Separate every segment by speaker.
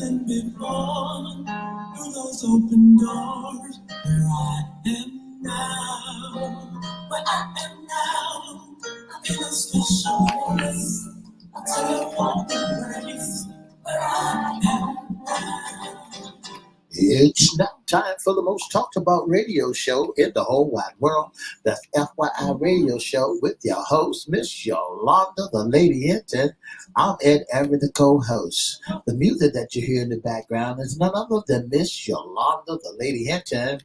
Speaker 1: than before. Through those open doors, where I am now, where I am now, in a special place. I'll tell you what the place where I am now. It's now time for the most talked about radio show in the whole wide world. That's FYI Radio Show with your host, Miss Yolanda, the Lady Hinton. I'm Ed Everett, the co-host. The music that you hear in the background is none other than Miss Yolanda, the Lady Hinton,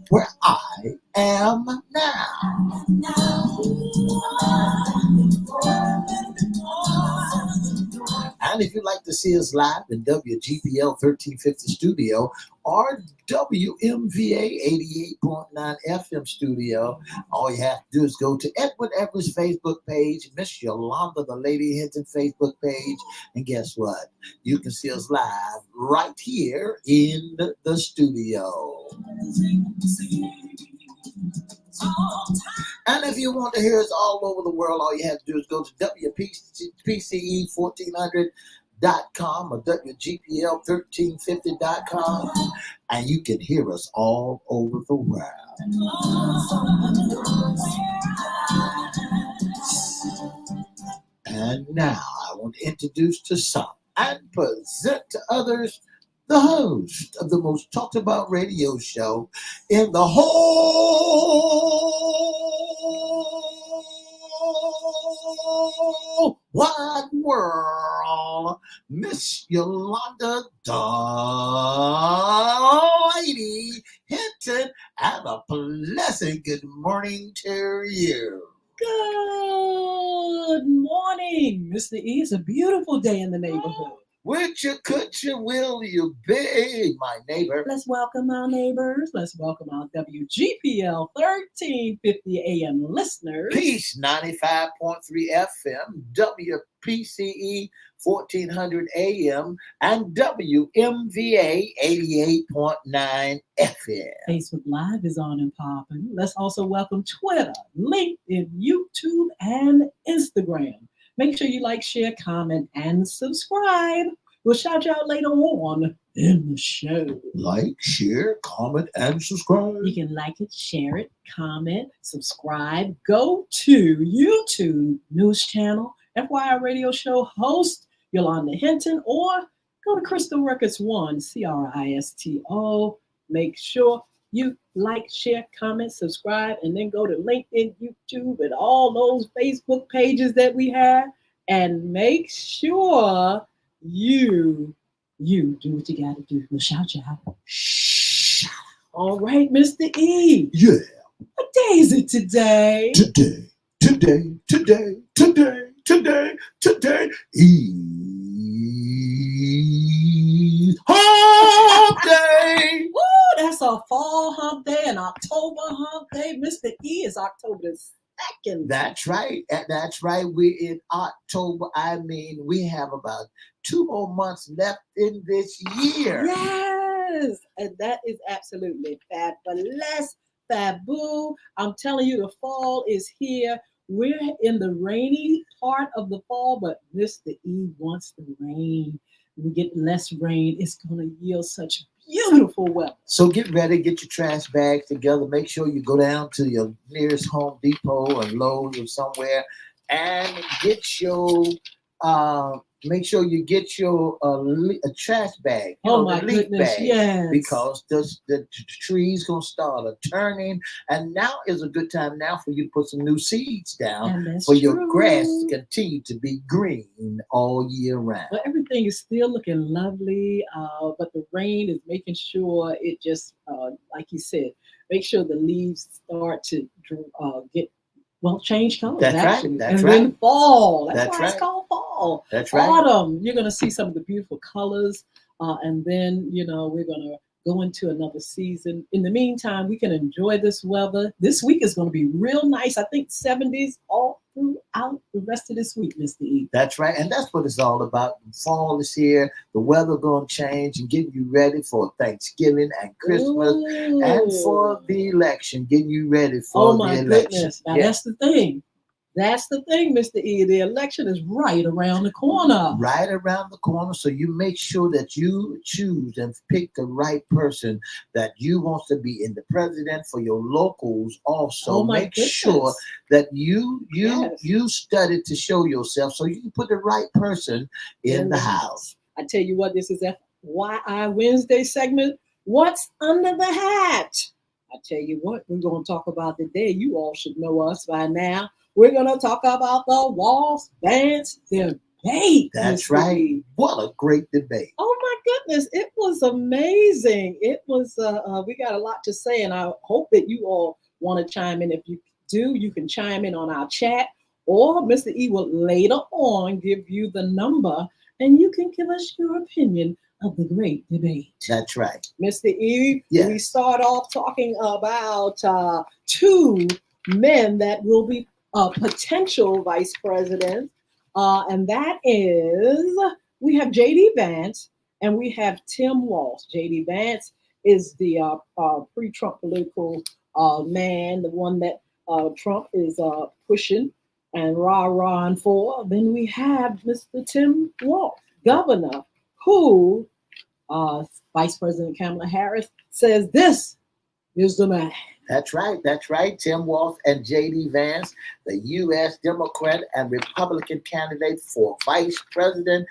Speaker 1: where I am now. And if you'd like to see us live in WGPL 1350 studio or WMVA 88.9 FM studio, all you have to do is go to Edward Everett's Facebook page, Miss Yolanda, the Lady Hinton Facebook page, and guess what? You can see us live right here in the studio. And if you want to hear us all over the world, all you have to do is go to WPCE1400.com or WGPL1350.com, and you can hear us all over the world. And now I want to introduce to some and present to others the host of the most talked about radio show in the whole wide world, Miss Yolanda, the Lady Hinton. Have a pleasant good morning to you.
Speaker 2: Good morning, Mr. E. It's a beautiful day in the neighborhood.
Speaker 1: Would you, could you, will you be my neighbor?
Speaker 2: Let's welcome our neighbors. Let's welcome our WGPL 1350 AM listeners.
Speaker 1: Peace 95.3 FM, WPCE 1400 AM, and WMVA 88.9 FM.
Speaker 2: Facebook Live is on and popping. Let's also welcome Twitter, LinkedIn, YouTube, and Instagram. Make sure you like, share, comment, and subscribe. We'll shout you out later on in the show.
Speaker 1: Like, share, comment, and subscribe.
Speaker 2: You can like it, share it, comment, subscribe. Go to YouTube News Channel, FYI Radio Show host Yolanda Hinton, or go to Crystal Records 1, CRISTO. Make sure you like, share, comment, subscribe, and then go to LinkedIn, YouTube, and all those Facebook pages that we have. And make sure you do what you got to do. We'll shout you out.
Speaker 1: Shout out.
Speaker 2: All right, Mr. E.
Speaker 1: Yeah.
Speaker 2: What day is it today?
Speaker 1: Today is Hump Day.
Speaker 2: Woo, that's a fall hump day, an October hump day. Mr. E is October the 2nd.
Speaker 1: That's right. That's right. We're in October. I mean, we have about 2 more months left in this year.
Speaker 2: Yes, and that is absolutely fabulous. Fabu. I'm telling you, the fall is here. We're in the rainy part of the fall, but Mr. E wants the rain. We get less rain. It's going to yield such beautiful weather.
Speaker 1: So get ready, get your trash bags together. Make sure you go down to your nearest Home Depot and Lowe's or somewhere and get your make sure you get your a trash bag.
Speaker 2: Oh my goodness,
Speaker 1: bag,
Speaker 2: yes.
Speaker 1: Because the trees gonna start turning, and now is a good time now for you to put some new seeds down for your grass to continue to be green all year round.
Speaker 2: Well, everything is still looking lovely, but the rain is making sure it just, like you said, make sure the leaves start to change colors.
Speaker 1: That's
Speaker 2: actually.
Speaker 1: Right. That's
Speaker 2: and
Speaker 1: right.
Speaker 2: then fall. That's why
Speaker 1: right.
Speaker 2: It's called fall.
Speaker 1: That's right.
Speaker 2: Autumn, you're going to see some of the beautiful colors. And then, we're going to go into another season. In the meantime, we can enjoy this weather. This week is going to be real nice. I think 70s all throughout the rest of this week, Mr. E.
Speaker 1: That's right. And that's what it's all about. Fall is here. The weather going to change and getting you ready for Thanksgiving and Christmas. And for the election, getting you ready for the election.
Speaker 2: Goodness. Now, that's the thing. That's the thing, Mr. E. The election is right around the corner.
Speaker 1: Right around the corner. So you make sure that you choose and pick the right person that you want to be in the president for your locals. Also,
Speaker 2: Oh my
Speaker 1: make
Speaker 2: goodness.
Speaker 1: sure that you
Speaker 2: Yes.
Speaker 1: study to show yourself so you can put the right person in the house.
Speaker 2: I tell you what, this is FYI Wednesday segment. What's under the hat? I tell you what, we're going to talk about today. You all should know us by now. We're going to talk about the WALZ VANCE debate.
Speaker 1: That's
Speaker 2: Mr.
Speaker 1: right.
Speaker 2: E.
Speaker 1: What a great debate.
Speaker 2: Oh my goodness, it was amazing. It was, we got a lot to say, and I hope that you all want to chime in. If you do, you can chime in on our chat, or Mr. E will later on give you the number, and you can give us your opinion of the great debate.
Speaker 1: That's right.
Speaker 2: Mr. E,
Speaker 1: Yes.
Speaker 2: we start off talking about two men that will be potential vice presidents, and that is, we have J.D. Vance and we have Tim Walz. J.D. Vance is the pre-Trump political man, the one that Trump is pushing and rah-rahing for. Then we have Mr. Tim Walz, governor, who Vice President Kamala Harris says this is the man.
Speaker 1: That's right. That's right. Tim Walz and J.D. Vance, the U.S. Democrat and Republican candidate for vice president,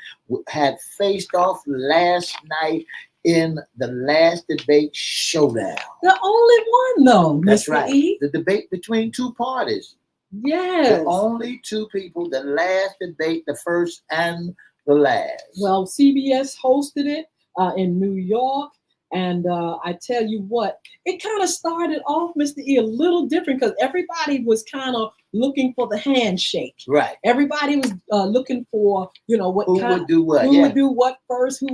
Speaker 1: had faced off last night in the last debate showdown.
Speaker 2: The only one, though,
Speaker 1: That's
Speaker 2: Mr.
Speaker 1: right.
Speaker 2: E.
Speaker 1: The debate between two parties.
Speaker 2: Yes.
Speaker 1: The only two people, the last debate, the first and the last.
Speaker 2: Well, CBS hosted it in New York. And I tell you what, it kind of started off, Mr. E, a little different because everybody was kind of looking for the handshake.
Speaker 1: Right.
Speaker 2: Everybody was looking for, what
Speaker 1: who would do what?
Speaker 2: Who would do what first?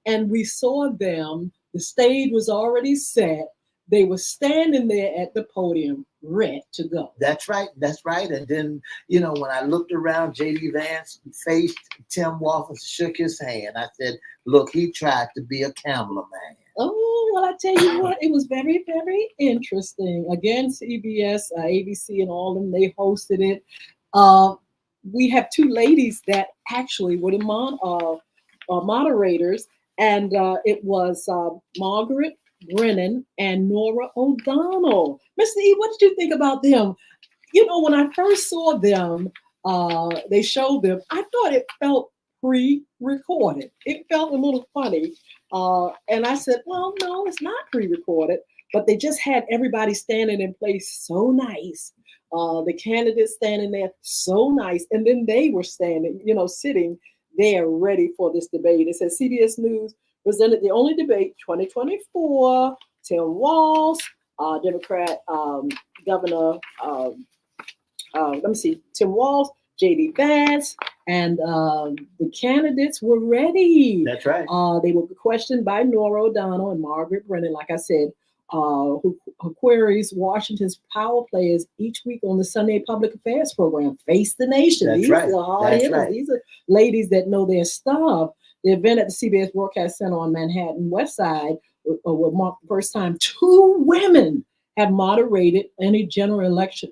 Speaker 2: And we saw them. The stage was already set. They were standing there at the podium, ready to go.
Speaker 1: That's right. That's right. And then, when I looked around, J.D. Vance faced Tim Walz and shook his hand. I said, look, he tried to be a cameraman.
Speaker 2: Oh, well, I tell you what, it was very, very interesting. Again, CBS, ABC, and all of them, they hosted it. We have two ladies that actually were the moderators, and it was Margaret Brennan and Nora O'Donnell. Mr. E, what did you think about them? When I first saw them, they showed them, I thought it felt pre-recorded. It felt a little funny. And I said, well, no, it's not pre-recorded, but they just had everybody standing in place so nice. The candidates standing there so nice. And then they were standing, sitting there ready for this debate. It says CBS News presented the only debate 2024, Tim Walz, Democrat governor, Tim Walz, J.D. Vance, and the candidates were ready.
Speaker 1: That's right.
Speaker 2: They were questioned by Nora O'Donnell and Margaret Brennan, like I said, who queries Washington's power players each week on the Sunday Public Affairs program, Face the Nation.
Speaker 1: That's
Speaker 2: These
Speaker 1: right.
Speaker 2: are hard hitters. Right. These are ladies that know their stuff. The event at the CBS Broadcast Center on Manhattan West Side will mark the first time two women have moderated any general election,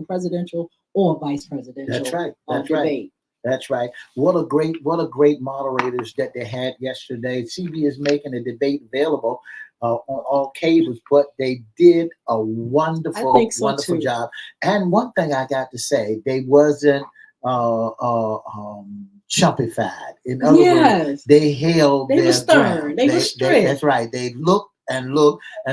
Speaker 2: presidential or vice presidential.
Speaker 1: That's right. That's
Speaker 2: debate.
Speaker 1: Right. That's right. What a great moderators that they had yesterday. CB is making a debate available on all cables, but they did a wonderful job. And one thing I got to say, they wasn't chumpified. In other words, they held
Speaker 2: they
Speaker 1: their
Speaker 2: were stern.
Speaker 1: ground.
Speaker 2: They were straight.
Speaker 1: That's right. They looked and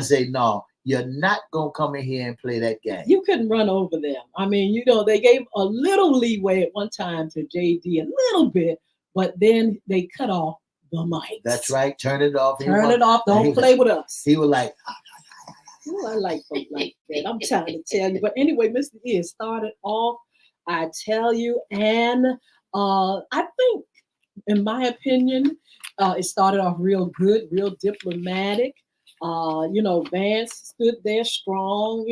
Speaker 1: say, no, you're not going to come in here and play that game.
Speaker 2: You couldn't run over them. I mean, they gave a little leeway at one time to JD, a little bit, but then they cut off the mic.
Speaker 1: That's right. Turn it off.
Speaker 2: Turn it off. Don't play with us.
Speaker 1: He was like,
Speaker 2: I like folks like that. I'm trying to tell you. But anyway, Mr. E started off, I tell you, and I think, in my opinion, it started off real good, real diplomatic. Vance stood there strong.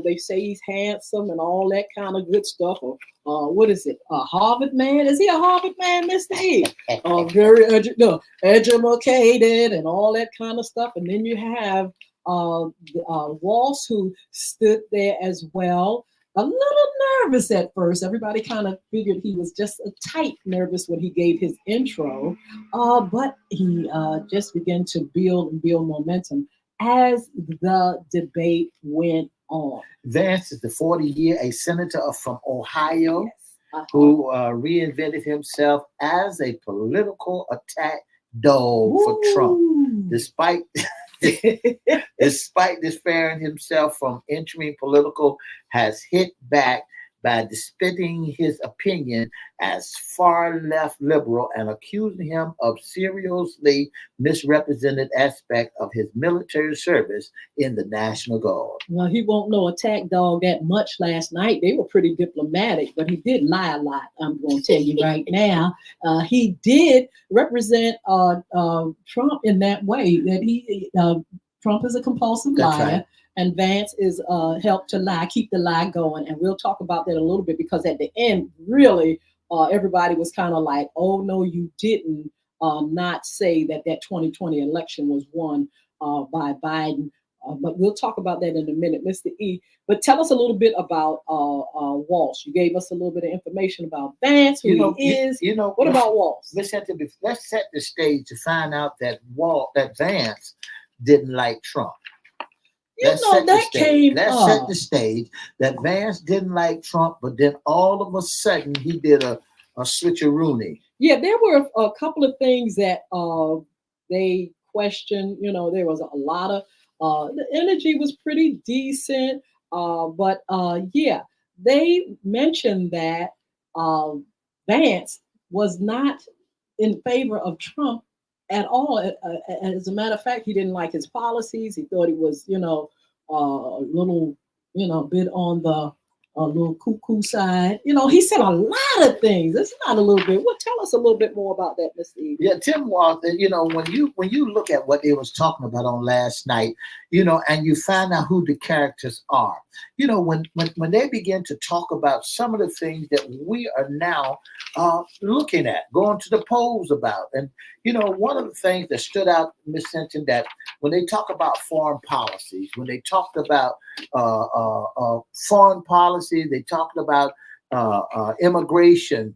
Speaker 2: They say he's handsome and all that kind of good stuff. What is it? A Harvard man? Is he a Harvard man, Mr. E? Very educated and all that kind of stuff. And then you have Walz, who stood there as well. a little nervous at first. Everybody kind of figured he was just a tight nervous when he gave his intro, but he just began to build and build momentum as the debate went on.
Speaker 1: Vance is the 40-year, a senator from Ohio,
Speaker 2: Yes.
Speaker 1: who reinvented himself as a political attack dog for Trump, despite despairing himself from entering political, has hit back by disputing his opinion as far left liberal and accusing him of seriously misrepresented aspect of his military service in the National Guard.
Speaker 2: Well, he won't know attack dog that much last night. They were pretty diplomatic, but he did lie a lot. I'm going to tell you right now. He did represent Trump in that way, that Trump is a compulsive liar.
Speaker 1: Right.
Speaker 2: And Vance is helped to lie, keep the lie going. And we'll talk about that a little bit, because at the end, really, everybody was kind of like, oh, no, you didn't not say that 2020 election was won by Biden. But we'll talk about that in a minute, Mr. E. But tell us a little bit about WALZ. You gave us a little bit of information about Vance, who he is. What about WALZ?
Speaker 1: Let's set the stage to find out that Vance didn't like Trump.
Speaker 2: Let's set
Speaker 1: the stage that Vance didn't like Trump, but then all of a sudden he did a switcheroony.
Speaker 2: Yeah, there were a couple of things that they questioned. There was a lot of the energy was pretty decent, but yeah, they mentioned that Vance was not in favor of Trump at all. As a matter of fact, he didn't like his policies. He thought he was, a little, bit on the little cuckoo side. He said a lot of things. It's not a little bit. Well, tell us a little bit more about that, Mr. E.
Speaker 1: Yeah, Tim Walsh, when you look at what they was talking about on last night, and you find out who the characters are, when they begin to talk about some of the things that we are now looking at, going to the polls about. And, one of the things that stood out, Ms. Hinton, that when they talk about foreign policies, when they talked about foreign policy, they talked about immigration.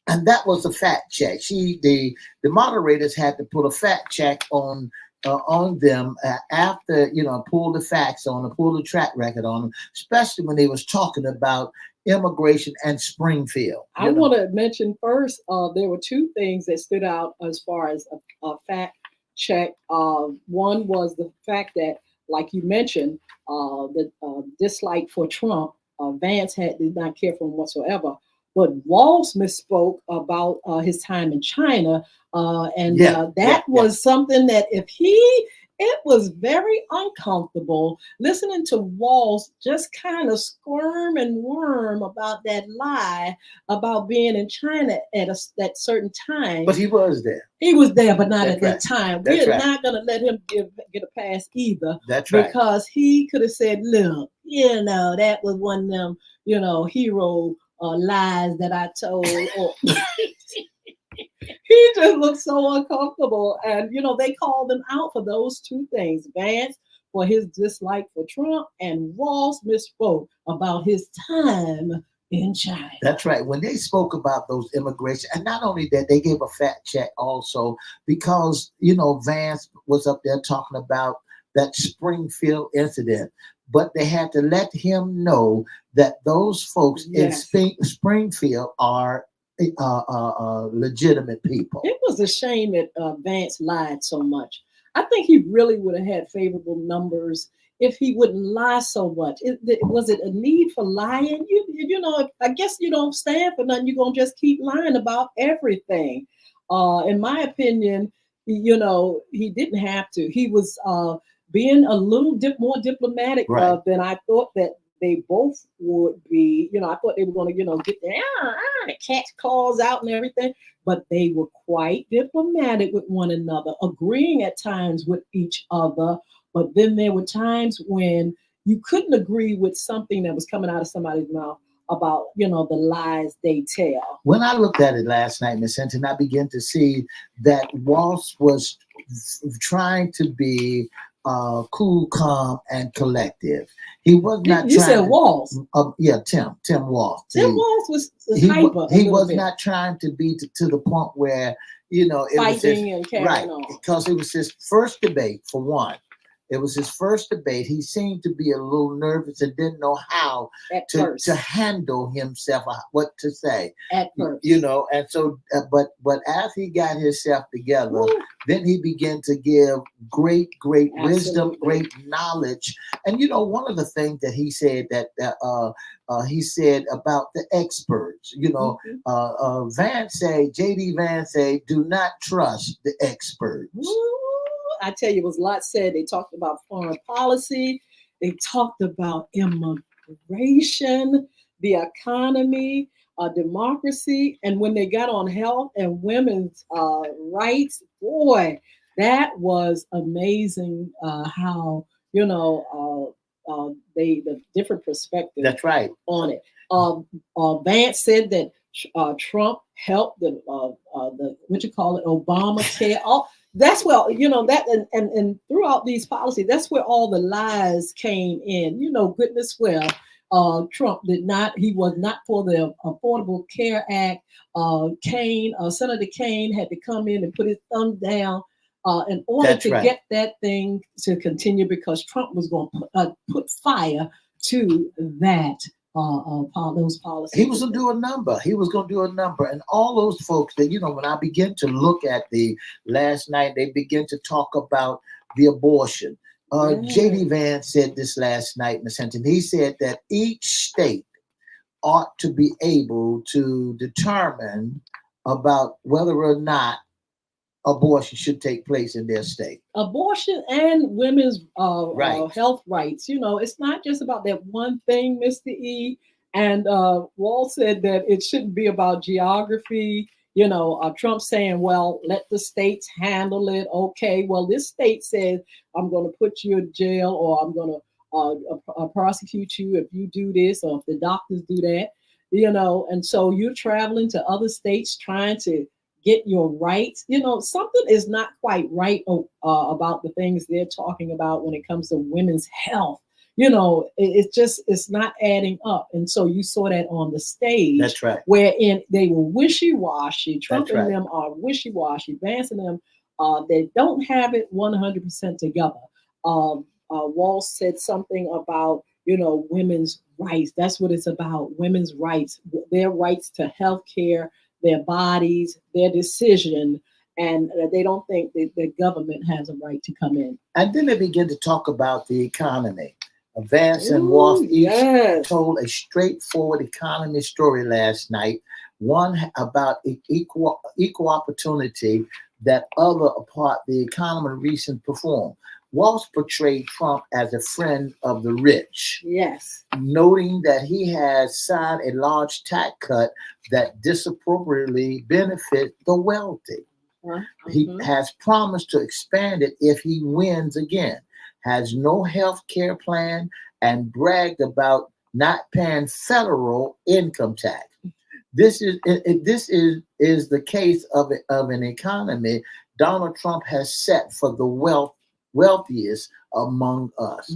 Speaker 1: And that was a fact check. The moderators had to put a fact check on them after, pull the facts on them, pull the track record on them, especially when they was talking about immigration and Springfield.
Speaker 2: I want to mention first, there were two things that stood out as far as a fact check. One was the fact that, like you mentioned, the dislike for Trump, Vance did not care for him whatsoever. But WALZ misspoke about his time in China, that was something that it was very uncomfortable listening to WALZ just kind of squirm and worm about that lie about being in China at that certain time.
Speaker 1: But he was there.
Speaker 2: He was there, but not at that time.
Speaker 1: That's
Speaker 2: We're not going to let him get a pass either.
Speaker 1: That's right.
Speaker 2: Because he could have said, look, that was one of them, hero lies that I told. He just looked so uncomfortable. And, they called him out for those two things. Vance for his dislike for Trump, and WALZ misspoke about his time in China.
Speaker 1: That's right. When they spoke about those immigration, and not only that, they gave a fact check also because, Vance was up there talking about that Springfield incident. But they had to let him know that those folks in Springfield are legitimate people.
Speaker 2: It was a shame that Vance lied so much. I think he really would have had favorable numbers if he wouldn't lie so much. Was it a need for lying? I guess you don't stand for nothing. You're going to just keep lying about everything. In my opinion, he didn't have to. He was being a little more diplomatic than I thought that they both would be. I thought they were going to, get their cat's claws out and everything, but they were quite diplomatic with one another, agreeing at times with each other. But then there were times when you couldn't agree with something that was coming out of somebody's mouth about, the lies they tell.
Speaker 1: When I looked at it last night, Ms. Hinton, I began to see that WALZ was trying to be cool, calm, and collective. He was not
Speaker 2: You
Speaker 1: trying
Speaker 2: said
Speaker 1: to.
Speaker 2: WALZ.
Speaker 1: Yeah, Tim Walsh.
Speaker 2: Tim WALZ was
Speaker 1: He
Speaker 2: hyper a
Speaker 1: he
Speaker 2: little
Speaker 1: was
Speaker 2: bit,
Speaker 1: not trying to be to the point where it was his
Speaker 2: fighting and
Speaker 1: right,
Speaker 2: carrying on
Speaker 1: because it was his first debate for one. It was his first debate. He seemed to be a little nervous and didn't know how
Speaker 2: at
Speaker 1: to
Speaker 2: first.
Speaker 1: handle himself, what to say.
Speaker 2: At first,
Speaker 1: And so, but as he got himself together,
Speaker 2: Woo.
Speaker 1: then he began to give great wisdom,
Speaker 2: Absolutely.
Speaker 1: great knowledge. And one of the things that he said he said about the experts. JD Vance say, do not trust the experts.
Speaker 2: Woo. I tell you, it was a lot said. They talked about foreign policy. They talked about immigration, the economy, democracy. And when they got on health and women's rights, boy, that was amazing how, the different perspectives
Speaker 1: That's right.
Speaker 2: on it. Vance said that Trump helped the Obamacare. That's and throughout these policies, that's where all the lies came in. Goodness Trump did not. He was not for the Affordable Care Act. Senator Kane had to come in and put his thumb down in order to get that thing to continue, because Trump was going to put fire to that. Those policies.
Speaker 1: He was going to do a number. And all those folks that, when I begin to look at the last night, they begin to talk about the abortion. JD Vance said this last night, Ms. Hinton. He said that each state ought to be able to determine about whether or not abortion should take place in their state.
Speaker 2: Abortion and women's health rights. It's not just about that one thing, Mr. E. And Walt said that it shouldn't be about geography. Trump saying, well, let the states handle it. Okay, well, this state says I'm going to put you in jail, or I'm going to prosecute you if you do this, or if the doctors do that. And so you're traveling to other states trying to get your rights. Something is not quite right about the things they're talking about when it comes to women's health. It's not adding up. And so you saw that on the stage.
Speaker 1: That's right.
Speaker 2: Wherein they were wishy-washy. Trump and them are wishy-washy. Vance and them, they don't have it 100% together. Walz said something about, women's rights. That's what it's about, women's rights, their rights to health care, their bodies, their decision, and they don't think that the government has a right to come in.
Speaker 1: And then they begin to talk about the economy. Vance and Walz each told a straightforward economy story last night, one about equal opportunity that other apart the economy recent performed. Walz portrayed Trump as a friend of the rich.
Speaker 2: Yes.
Speaker 1: Noting that he has signed a large tax cut that disproportionately benefits the wealthy. He has promised to expand it if he wins again. Has no health care plan and bragged about not paying federal income tax. This is the case of an economy Donald Trump has set for the wealthiest among us.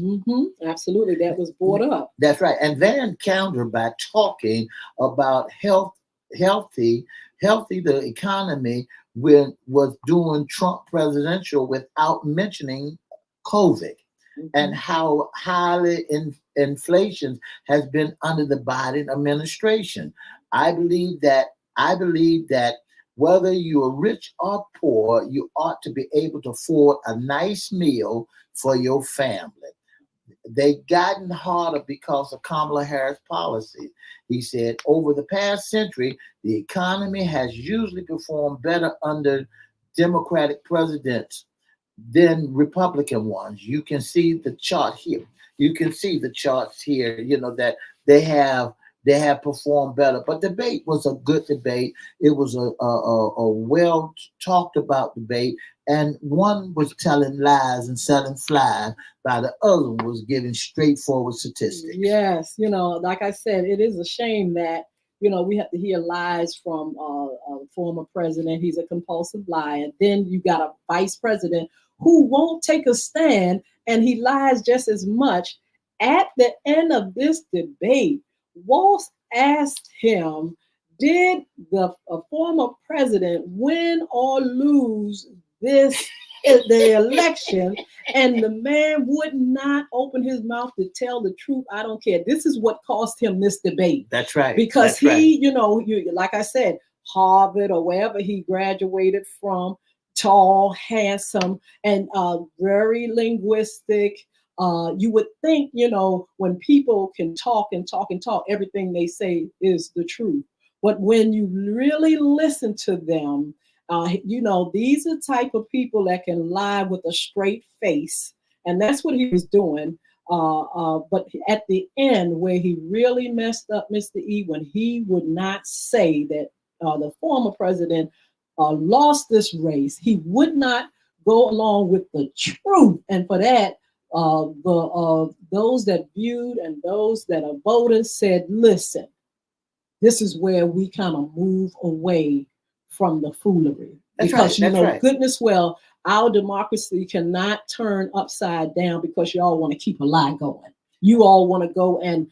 Speaker 2: Absolutely, that was brought up.
Speaker 1: That's right. And Van countered by talking about healthy the economy was doing Trump presidential without mentioning COVID, and how highly inflation has been under the Biden administration. I believe that whether you are rich or poor, you ought to be able to afford a nice meal for your family. They've gotten harder because of Kamala Harris' policy. He said, over the past century, the economy has usually performed better under Democratic presidents than Republican ones. You can see the chart here. You can see the charts here, that they have performed better. But debate was a good debate. It was a well talked about debate. And one was telling lies and selling flies, while the other one was giving straightforward statistics.
Speaker 2: Yes, like I said, it is a shame that we have to hear lies from a former president. He's a compulsive liar. Then you got a vice president who won't take a stand, and he lies just as much. At the end of this debate, Walz asked him, did the former president win or lose this the election? And the man would not open his mouth to tell the truth. I don't care. This is what cost him this debate.
Speaker 1: That's right.
Speaker 2: Because
Speaker 1: That's right.
Speaker 2: you know, like I said, Harvard or wherever he graduated from, tall, handsome, and very linguistic. You would think, you know, when people can talk and talk and talk, everything they say is the truth. But when you really listen to them, you know, these are type of people that can lie with a straight face, and that's what he was doing. But at the end, where he really messed up, Mr. E, when he would not say that the former president lost this race, he would not go along with the truth, and for that, those that viewed and those that are voters said, listen, this is where we kind of move away from the foolery.
Speaker 1: That's
Speaker 2: because
Speaker 1: right,
Speaker 2: you
Speaker 1: that's
Speaker 2: know,
Speaker 1: right.
Speaker 2: goodness well, our democracy cannot turn upside down because y'all want to keep a lie going. You all want to go and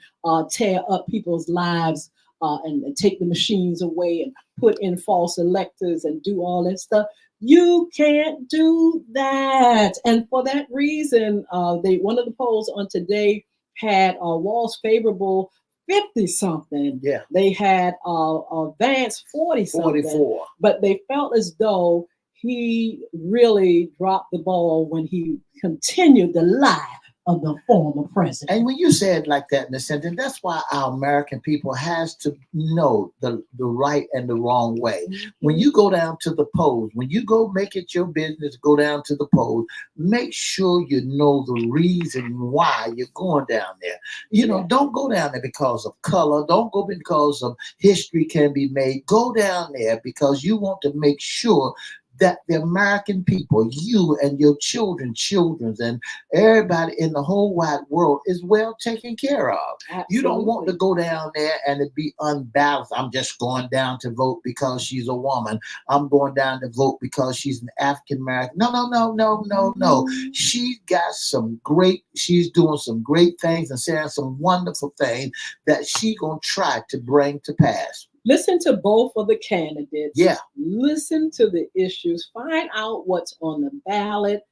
Speaker 2: tear up people's lives and take the machines away and put in false electors and do all that stuff. You can't do that. And for that reason, one of the polls on today had Walz favorable 50 something.
Speaker 1: Yeah.
Speaker 2: They had VANCE 40 something.
Speaker 1: 44.
Speaker 2: But they felt as though he really dropped the ball when he continued the lie of the former president.
Speaker 1: And when you say it like that in a sentence, that's why our American people has to know the right and the wrong way.
Speaker 2: Mm-hmm.
Speaker 1: When you go down to the polls, when you go make it your business, go down to the polls, make sure you know the reason why you're going down there. You know, don't go down there because of color. Don't go because of history can be made. Go down there because you want to make sure that the American people, you and your children's, and everybody in the whole wide world is well taken care of.
Speaker 2: Absolutely.
Speaker 1: You don't want to go down there and it be unbalanced. I'm just going down to vote because she's a woman. I'm going down to vote because she's an African American. No. She's doing some great things and saying some wonderful things that she's going to try to bring to pass.
Speaker 2: Listen to both of the candidates.
Speaker 1: Yeah.
Speaker 2: Listen to the issues. Find out what's on the ballot.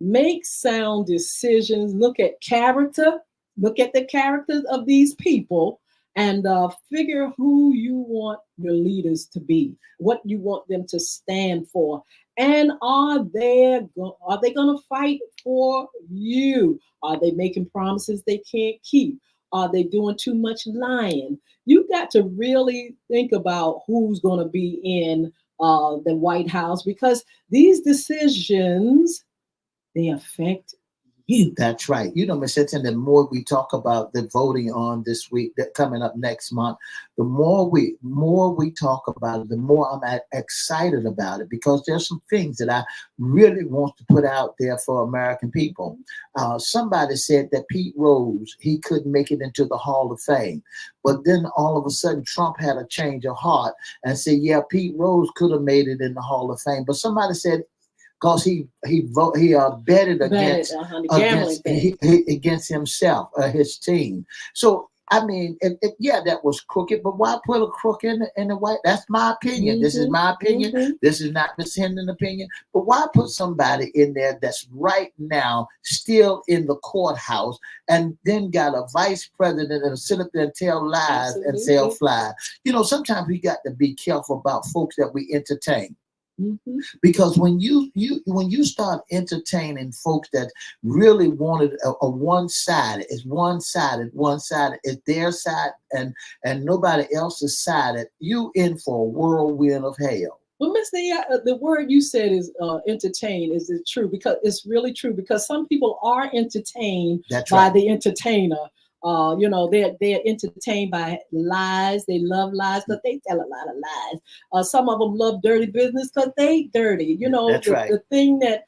Speaker 2: Make sound decisions. Look at character. Look at the characters of these people and figure who you want your leaders to be, what you want them to stand for. And are they going to fight for you? Are they making promises they can't keep? Are they doing too much lying? You've got to really think about who's going to be in the White House, because these decisions, they affect you.
Speaker 1: That's right. You know, Ms. Hinton, the more we talk about the voting on this week, that coming up next month, the more we talk about it, the more I'm excited about it, because there's some things that I really want to put out there for American people. Somebody said that Pete Rose, he couldn't make it into the Hall of Fame. But then all of a sudden, Trump had a change of heart and said, yeah, Pete Rose could have made it in the Hall of Fame. But somebody said, because he betted against himself, his team. So I mean, yeah, that was crooked. But why put a crook in the White? That's my opinion.
Speaker 2: Mm-hmm.
Speaker 1: This is my opinion. Mm-hmm. This is not Ms. Hinton's opinion. But why put somebody in there that's right now still in the courthouse, and then got a vice president and sit up there and tell lies and sell flies? You know, sometimes we got to be careful about folks that we entertain. Mm-hmm. Because when you start entertaining folks that really wanted a one-sided, it's one-sided, it's their side and nobody else's side, you in for a whirlwind of hell.
Speaker 2: Well, Mr. The word you said is entertain. Is it true? Because it's really true, because some people are entertained by the entertainer. You know, they're entertained by lies. They love lies because they tell a lot of lies. Some of them love dirty business because they dirty. You know, the thing that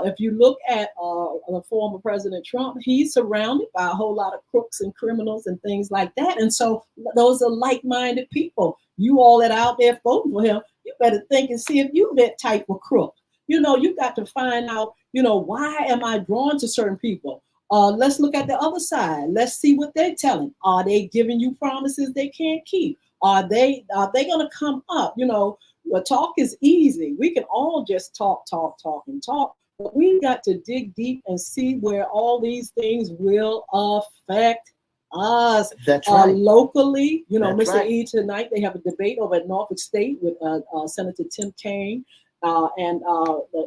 Speaker 2: if you look at the former President Trump, he's surrounded by a whole lot of crooks and criminals and things like that. And so those are like-minded people. You all that are out there voting for him, you better think and see if you that type of crook. You got to find out, why am I drawn to certain people? Let's look at the other side. Let's see what they're telling. Are they giving you promises they can't keep? Are they going to come up? Talk is easy. We can all just talk, and talk. But we got to dig deep and see where all these things will affect us.
Speaker 1: That's right.
Speaker 2: Locally.
Speaker 1: That's
Speaker 2: Mr.
Speaker 1: right.
Speaker 2: E, tonight they have a debate over at Norfolk State with Senator Tim Kaine and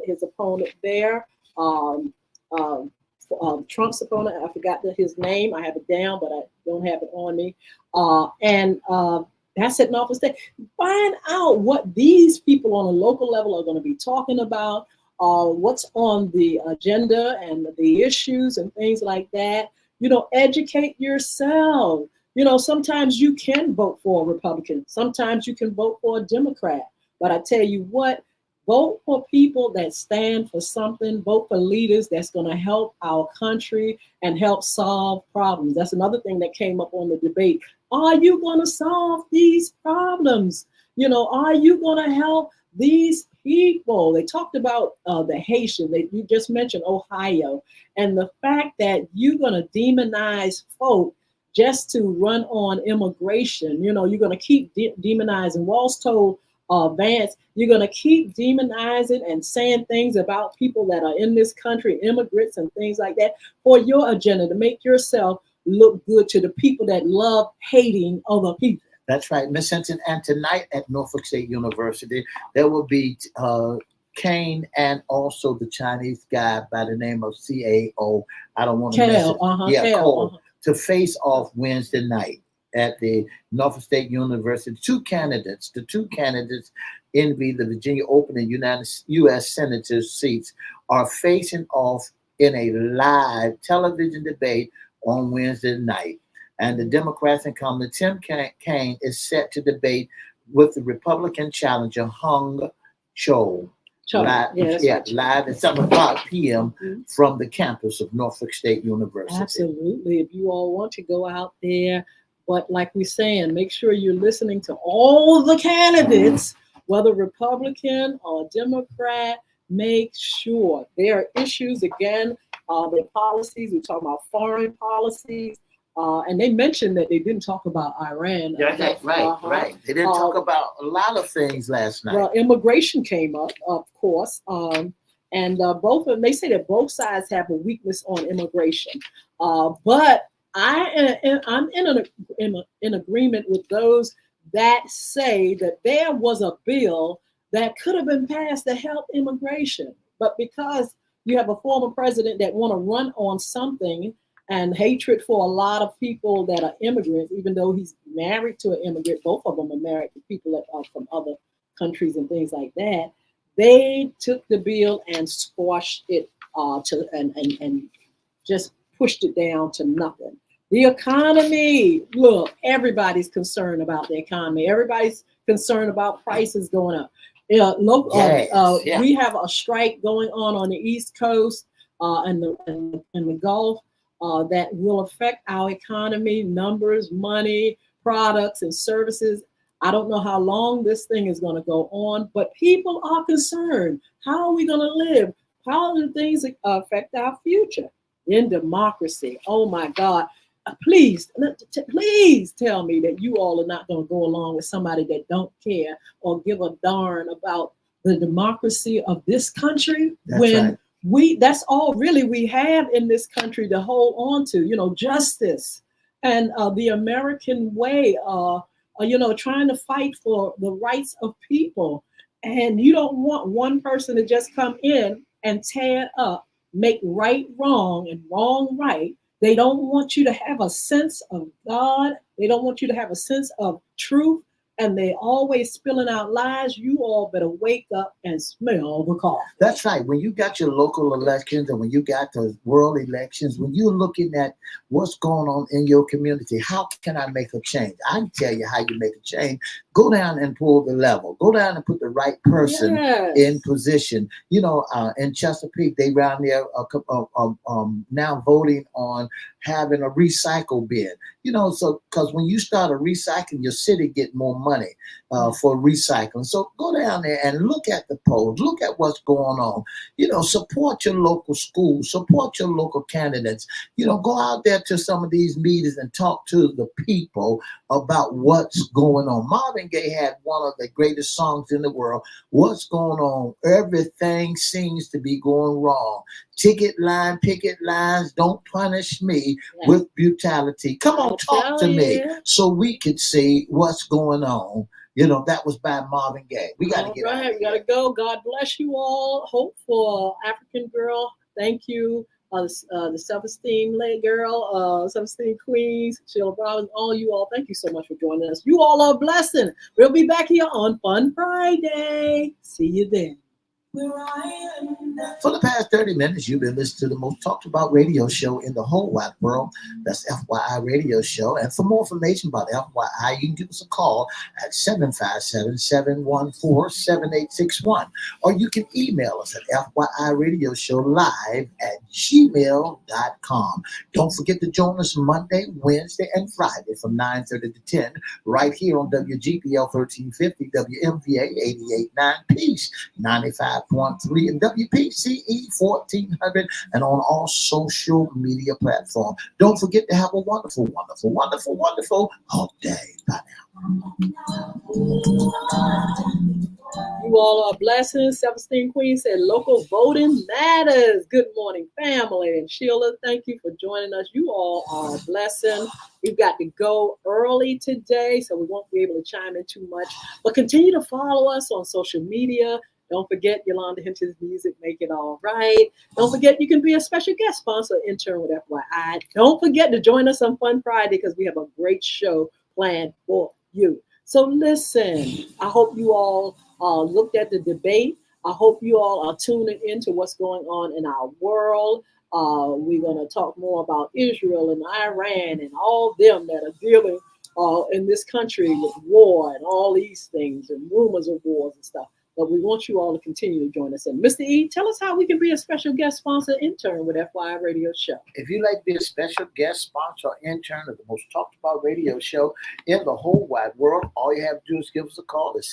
Speaker 2: his opponent there. Trump's opponent, I forgot his name. I have it down, but I don't have it on me. That's at Norfolk State. Find out what these people on a local level are going to be talking about, what's on the agenda and the issues and things like that. Educate yourself. Sometimes you can vote for a Republican. Sometimes you can vote for a Democrat. But I tell you what, vote for people that stand for something. Vote for leaders that's going to help our country and help solve problems. That's another thing that came up on the debate. Are you going to solve these problems? Are you going to help these people? They talked about the Haitian. You just mentioned Ohio. And the fact that you're going to demonize folk just to run on immigration. You're going to keep demonizing. WALZ told VANCE, you're going to keep demonizing and saying things about people that are in this country, immigrants and things like that, for your agenda to make yourself look good to the people that love hating other people.
Speaker 1: That's right, Miss Hinton. And tonight at Norfolk State University, there will be Kane and also the Chinese guy by the name of CAO. I don't want to mess it. Cole, to face off Wednesday night at the Norfolk State University. The two candidates in the Virginia Open and U.S. Senator seats are facing off in a live television debate on Wednesday night. And the Democratic incumbent Tim Kaine is set to debate with the Republican challenger Hung Cho. Live at 7 o'clock p.m. from the campus of Norfolk State University.
Speaker 2: Absolutely. If you all want to go out there, but like we're saying, make sure you're listening to all the candidates, whether Republican or Democrat. Make sure there are issues, again, their policies. We're talking about foreign policies. And they mentioned that they didn't talk about Iran.
Speaker 1: Right. They didn't talk about a lot of things last night.
Speaker 2: Well, immigration came up, of course. And both of them, they say that both sides have a weakness on immigration. But I'm in agreement with those that say that there was a bill that could have been passed to help immigration. But because you have a former president that want to run on something and hatred for a lot of people that are immigrants, even though he's married to an immigrant, both of them are married to people that are from other countries and things like that, they took the bill and squashed it and just pushed it down to nothing. The economy, look, everybody's concerned about the economy. Everybody's concerned about prices going up. We have a strike going on the East Coast and the Gulf that will affect our economy, numbers, money, products, and services. I don't know how long this thing is going to go on, but people are concerned. How are we going to live? How do things affect our future in democracy? Oh my God. Please tell me that you all are not going to go along with somebody that don't care or give a darn about the democracy of this country. That's all really we have in this country to hold on to, justice and the American way, trying to fight for the rights of people. And you don't want one person to just come in and tear it up, make right wrong and wrong right. They don't want you to have a sense of God. They don't want you to have a sense of truth. And they always spilling out lies. You all better wake up and smell the coffee.
Speaker 1: That's right. When you got your local elections and when you got the world elections, when you're looking at what's going on in your community, how can I make a change? I can tell you how you make a change. Go down and pull the level. Go down and put the right person in position. In Chesapeake, they around there now voting on having a recycle bin. So because when you start a recycling, your city get more money for recycling. So go down there and look at the polls, look at what's going on. Support your local schools, support your local candidates. Go out there to some of these meetings and talk to the people about what's going on. Marvin Gaye had one of the greatest songs in the world. What's going on? Everything seems to be going wrong. Ticket line, picket lines, don't punish me with brutality. Come on, talk to me so we could see what's going on. That was by Marvin Gaye. We got to get out of here.
Speaker 2: We got to go. God bless you all. Hope for African girl. Thank you. The self-esteem lay girl, self-esteem queens, Sheila Robbins, all you all. Thank you so much for joining us. You all are a blessing. We'll be back here on Fun Friday. See you then.
Speaker 1: For the past 30 minutes, you've been listening to the most talked about radio show in the whole wide world. That's FYI Radio Show. And for more information about FYI, you can give us a call at 757-714-7861. Or you can email us at FYIRadiosHowLive@gmail.com. Don't forget to join us Monday, Wednesday, and Friday from 9:30 to 10 right here on WGPL 1350, WMVA 88.9 Peace, 95.3 and WPCE 1400, and on all social media platforms. Don't forget to have a wonderful, wonderful, wonderful, wonderful whole day. Bye now.
Speaker 2: You all are blessings. Self-esteem queen said local voting matters. Good morning, family. And Sheila, thank you for joining us. You all are a blessing. We've got to go early today, so we won't be able to chime in too much. But continue to follow us on social media. Don't forget Yolanda Hinton's music, Make It All Right. Don't forget you can be a special guest sponsor, intern with FYI. Don't forget to join us on Fun Friday because we have a great show planned for you. So listen, I hope you all looked at the debate. I hope you all are tuning into what's going on in our world. We're going to talk more about Israel and Iran and all them that are dealing in this country with war and all these things and rumors of wars and stuff. But we want you all to continue to join us. And Mr. E, tell us how we can be a special guest sponsor intern with FYI Radio Show.
Speaker 1: If you'd like to be a special guest sponsor or intern of the most talked about radio show in the whole wide world, all you have to do is give us a call at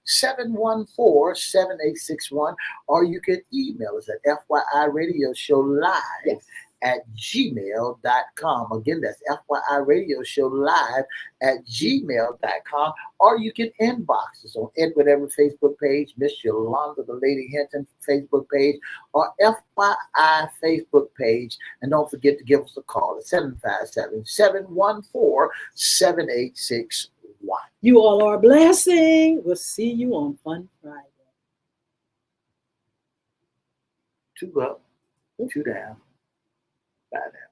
Speaker 1: 757-714-7861, or you can email us at FYIRadiosHowLive@gmail.com. Again, that's FYIRadiosHowLive@gmail.com. Or you can inbox us on Edward Everett Facebook page, Miss Yolanda, the Lady Hinton Facebook page, or FYI Facebook page. And don't forget to give us a call at 757-714-7861.
Speaker 2: You all are a blessing. We'll see you on Fun Friday.
Speaker 1: 2 up, 2 down. Bye now.